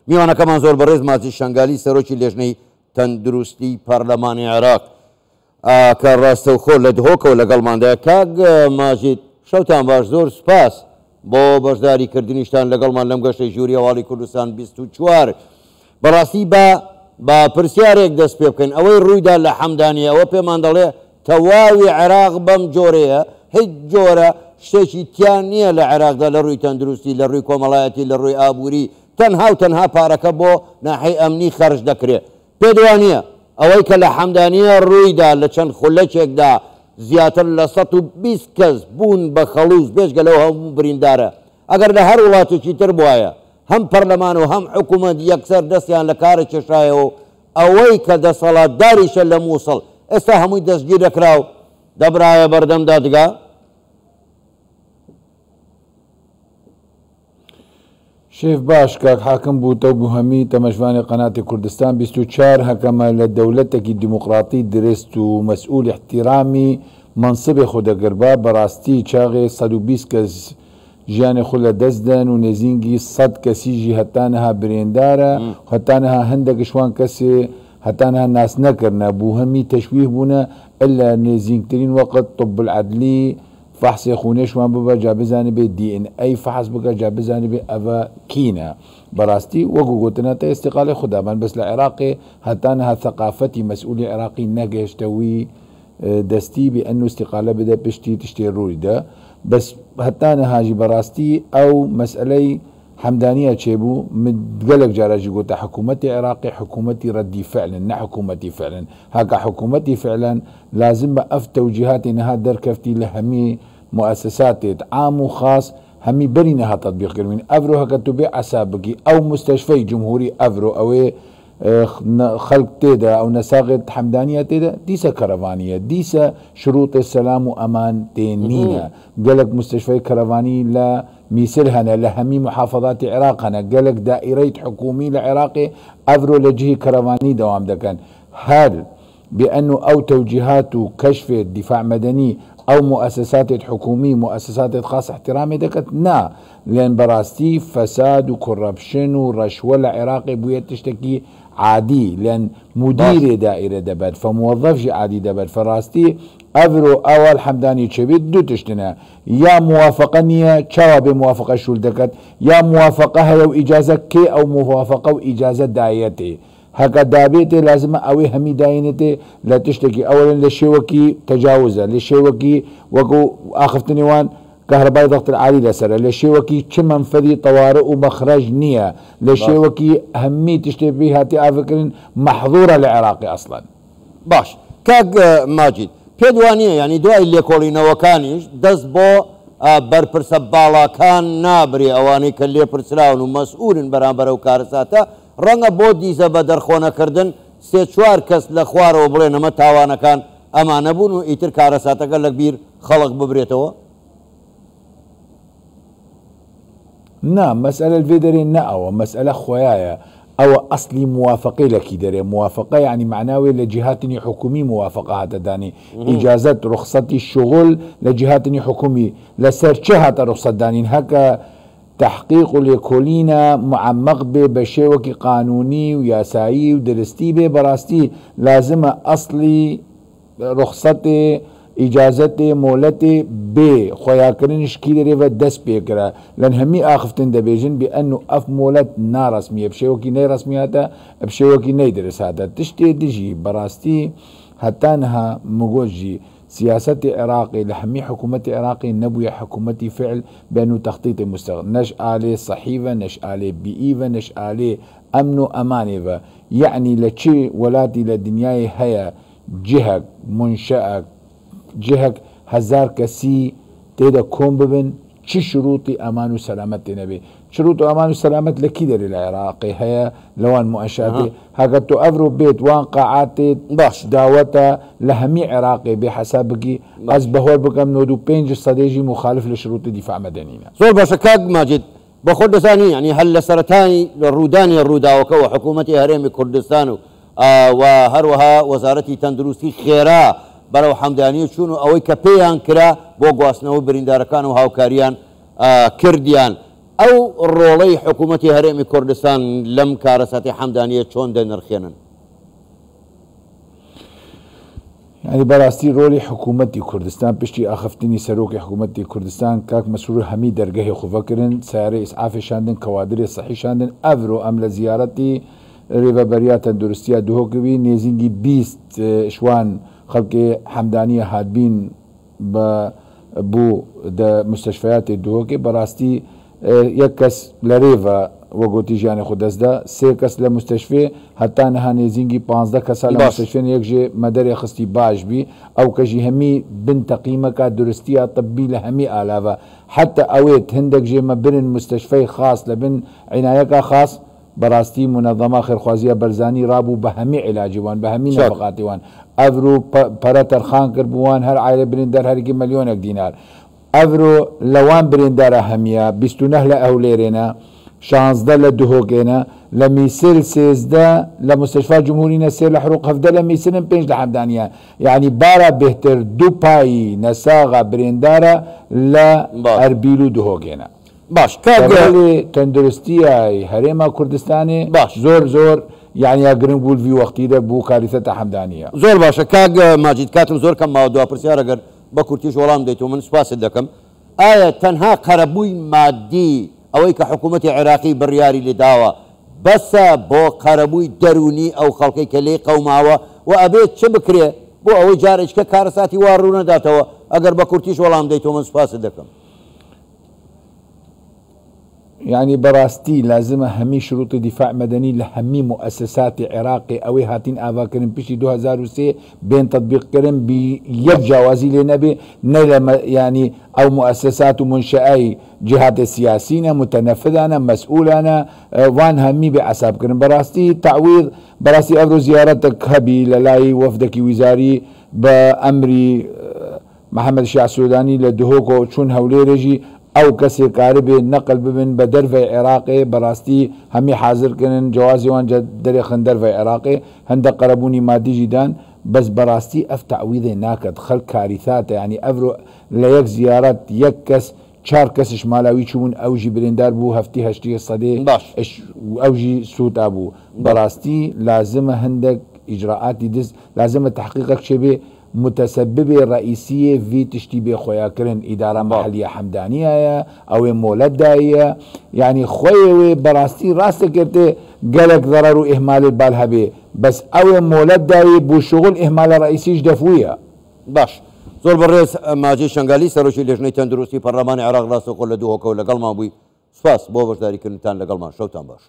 میوانەکەمان زۆر بەڕێز ماجی شنگالی سەرۆکی لێژنەی تەندروستی پەرلەمانی عێراق کە ڕاستەوخۆ لە دهۆکەوە لەگەڵماندایە. کاک ماجید شەوتان باش، زۆر سوپاس بۆ بەشداریکردنیشتان لەگەڵمان لەم گەشتەی ژووری هەواڵی کوردستان 24. بەڕاستی با پرسیارێک دەست پێ بکەین، ئەوەی ڕوویدا لە حەمدانیە ئەوە پێمان دەڵێ تەواوی عێراق بەم جۆرەیە، هیچ جۆرە شتێکی تیان نییە لە عێراقدا لە ڕووی تەندروستی، لە ڕووی کۆمەڵایەتی، لە ڕووی ئابووری، تەنها و تەنها پارەکە بۆ ناحەی ئەمنی خەرج دەکرێت. پێدوانیە ئەوەی کە لە حەمدانیە ڕوویدا لە چەند خولەکێکدا زیاتر لە 120 کەس بوون بە خەڵوز بێژگە لەو هەموو بریندارە. ئەگەر لە هەر وڵاتێکی تر بواە هەم پەرلەمان و هەم حکوومەت یەکسەر دەستیان لە کارە کێشایەوە، ئەوەی کە دەسەڵاتداریشە لە مووسڵ ئێستا هەمووی دەستگیر دەکرا و دەبرایە بەردەم دادگا. شێف باش کاک حاکم بووتە و بوهەمی تەمەشوانی قەناتی کوردستان 24 هەکەمە لە دەولەتێکی دیموقراتی درست و مەسئول احتیرامی منصبی خودەگربا بەڕاستی چاغێ 120 کەس ژیانی خۆ لە دەستدەن و نێزینگی 100 کەسیژی هەتانەها برێندارە، هەتانەها هەندێکشوان کەسێ هەتانەها ناس نەکردە بوهەمی تەشویه بوونە ئەلە نێزینترین وەقت طب العدلی فحصی خونێشمان ببە جا بزانێ بێ DNA فحص بکە جا بزانێ بێ ئەوە کینە. بەڕاستی وەکو گوتنەتە ئێستیقالی خوددابان بەس لە عێراقێ هەتانەها ثەقافەتی مەسئولی عێراقی نەگەشتەوی دەستی بێ ئەن استیقالە بدە پشتی تشتێ ڕوویدا. بەس هەتانەهاژی بەڕاستی ئەو مەسئلەی حەمدانیە چێبوو گەلێک جاراژی گوتە حکوومەتی عێراقی حکوومەتی ڕەدی فعلن نە حکوومەتی فعلن. هاکە حکوومەتی فعلن لازم بە ئەف تەوجیهاتی نەها دەرکەفتی لە هەمی مؤسساتێت عام و خاص هەمی بەری نەها تەطبیقکردن. ئەڤرۆ هەکە تو بێ عەسا بگی ئەو مستەشفەی جمهوری ئەڤرۆ ئەوێ خەڵک تێدا ئەو نەساغێت حەمدانیە تێدا دیسە کەرەوانیە، دیسە شروطی سەلام و ئەمان تێنینە. گەلک مستەشفەی کەرەوانی لە میسر هەنە لە هەمی محافظاتی عێراق هەنە، گەلک دائیرەی حکومی لە عێراقی ئەڤرۆ لە جهی کەرەوانی دەوام دەکەن. هەر بأنه أو توجيهات وكشف دفاع مدني أو مؤسسات حكومية مؤسسات خاصة احترامي دكت نا، لأن براستي فساد وكوربشن ورشوة العراقي بوية تشتكي عادي، لأن مدير دائرة دبت فموظف عادي دبت فراستي أفرو أول حمداني تشبيت دو تشتنا يا موافقة نية شوا بموافقة شول دكت يا موافقة هي وإجازة كي أو موافقة وإجازة دايتي هكا دابيتي لازم اوي همي داينتي لا تشتكي اولا للشيوكي تجاوزا للشيوكي وكو اخفتني وان كهرباء ضغط العالي لسرة للشيوكي كم منفذي طوارئ ومخرج نية للشيوكي همي تشتكي بها تافكرين محظورة للعراقي اصلا. باش كاك ماجد بيدوانية يعني دواء اللي كولينا وكانيش دز بو برپرسە باڵاکان نابرێ ئەوانەی کە لێ پرسراون و مەسئولن بەرامبەر و کارەساتە ڕەنگە بۆ دیزە بە دەرخۆنەکردن سێ چوار کەس لە خوارەوە بڵێن ئەمە تاوانەکان ئەمانە بوون و ئیتر کارەساتەکە لە بیر خەڵق ببرێتەوە. نا مسألة الفيدرين نا أو مسألة خوايا أو أصلي موافقة لكي داري موافقة يعني معناوي لجهات حكومي موافقة هذا داني إجازة رخصة الشغل لجهات حكومي لسرچهات رخصة دانين هكا تحقيق لكولينا معمق بشيوكي قانوني وياسائي ودرستي براستي لازم أصلي رخصة اجازت مولتي ب خويا كرنش كيدري ودس بيكرا لان همي اخفتن دبيجن بانه اف مولت نا رسميه بشيوكي ني رسمياتا بشيوكي ني درساتا تشتي دجي براستي هتانها مغوجي سياسة عراقي لحمي حكومة عراقي نبوي حكومة فعل بانه تخطيط مستقل نش عليه صحيفة نش عليه بيئيفة نش عليه امن امانيفة يعني لشي ولاتي لدنياي هيا جهك منشأك جهك هزار كسي تيدا كوم ببن چي شروطي امان وسلامت نبي شروط امان وسلامت لكي داري العراقي هيا لوان مؤشاتي هكا تو افرو بيت وان قاعاتي باش داوتا لهمي عراقي بحسابكي از بهور بكم نودو 5 صديجي مخالف لشروط دفاع مدنينا زور باش كاك ماجد بخود ثاني يعني هل سرتاني للروداني الروداوكا وحكومة هرم كردستان وهروها وزارة تندروستي خيرا برو حمداني شنو اوي كبيان كرا بو غواسنو برينداركان و هاوكاريان كرديان ئەو ڕۆڵەی حکوومەتی هەرێمی کوردستان لەم کارەساتی حەمدانیە چۆن دەنرخێنن؟ يعني بەڕاستی ڕۆلی حکوومەتی کوردستان پشتی ئاخفتنی سەرۆکی حکوومەتی کوردستان کاک مەسرور هەمی دەرگەهی خوڤەکردن سیارە ئیسعافێشاندن کەوادرێ سەحیشاندن ئەڤرۆ ئەم لە زیارەتی ڕێبەبەریا تەندروستیە دوهۆکەوی نێزینگی 20 شوان خەڵکی حەمدانیە هاتبین بوو مستشفیاتی دوهۆکێ بەڕاستی یەک کەس لە رێڤە وەگوتی ژیانی خۆ دەستدا 3 کەس لە مستشفێ هەتا نەها نێزینگی 15 کەسا لە مستشفێن یەکژێ مەدەرێ خستی باش بی ئەو کەژی هەمی بن تەقیمەکە درستیە طبی لە هەمی ئالاوە حتا ئەوێت هەندێک ژێمە برن مستشفەی خاص لە بن عنایەکە خاص بەڕاستی منەظەما خێرخوازیە بەرزانی ڕابوو بە هەمی عیلاجیوان بە هەمی نەفقاتیوان ئەڤرۆ پەرە تەرخان کردبووان هەر عایلە بریندەر هەرگی مەلیۆنێک دینار ئەڤرۆ لەوان بریندارە هەمیە 29 لە ئەولێرێنە 16 لە دوهۆکێنە لە میسر 13 لە مستشفا جمهوری نەسێر لە حروق 17 لە میسرن 5 لە حەمدانیە یعنی بارە بهتر دوو پایی نەساغا بریندارە لە ئەربیل و دوهۆکێنە باش کاگەڵی تەندروستیای هەرێما کوردستانی باش زۆر یعنی گرنگ بوو وی وەختیدا بوو کاریسەتە حەمدانیە زۆر باشە کاگ ماجید کاتم زۆر کەم ماوە دوا پرسیار ئەگەر بە کورتیش وەڵام دەیت و من سوپاست دەکەم ئایا تەنها قەرەبووی مادی ئەوەی کە حکوومەتی عێراقی بڕیاری لێداوە بەسە بۆ قەرەبووی دەرونی ئەو خەڵکەی کە لێی قەوماوە و ئەبێت چ بکرێ بۆ ئەوەی جارێککە کارەساتی وا ڕوو نەداتەوە ئەگەر بە کورتیش وەڵام دەیت و من سوپاست دەکەم يعني براستي لازم همي شروط دفاع مدني لهمي مؤسسات عراقي اوي هاتين آفا كرن بشي 2003 بين تطبيق كرن بيك جوازي لنبي نيل يعني او مؤسسات ومنشآي جهات السياسيين متنفذانا مسؤولانا وان همي بعساب كرن براستي تعويض براستي افرو زيارتك هبي للاي وفدك وزاري بأمري محمد الشيع السوداني لدهوكو چون هولي رجي او کسی کاربه نقل ببن به درفه عراقی براستی همی حاضر کنن جوازی وان درخن درفه عراقی هند قربونی مادی جدان بس براستی اف تعویض ناکد خلق کاریثات يعني افرو لیک زیارت یک کس 4 کسش مالاوی چون اوجی بریندار بو هفتی هشتی صدی اوجی سوت ابو براستی لازم هندك اجراءات دز لازم تحقيقك شبه متسبب رئيسية في تشتيبه خويا كرن إدارة محلية حمدانية أو مولد داية يعني خويا براستي راسك كرتي قالك ضرر إهمال البالهبي بس أو مولد داية بو شغل إهمال رئيسي جدفوية باش زۆر بەڕێز ماجید شەنگالی سەرۆکی لێژنەی تەندروستی پەرلەمانی عێراق ڕاستەوخۆ لە دووهۆکەوە لەگەڵمان بووی سوپاس بۆ بەشداریکردنتان لەگەڵمان شەوتان باش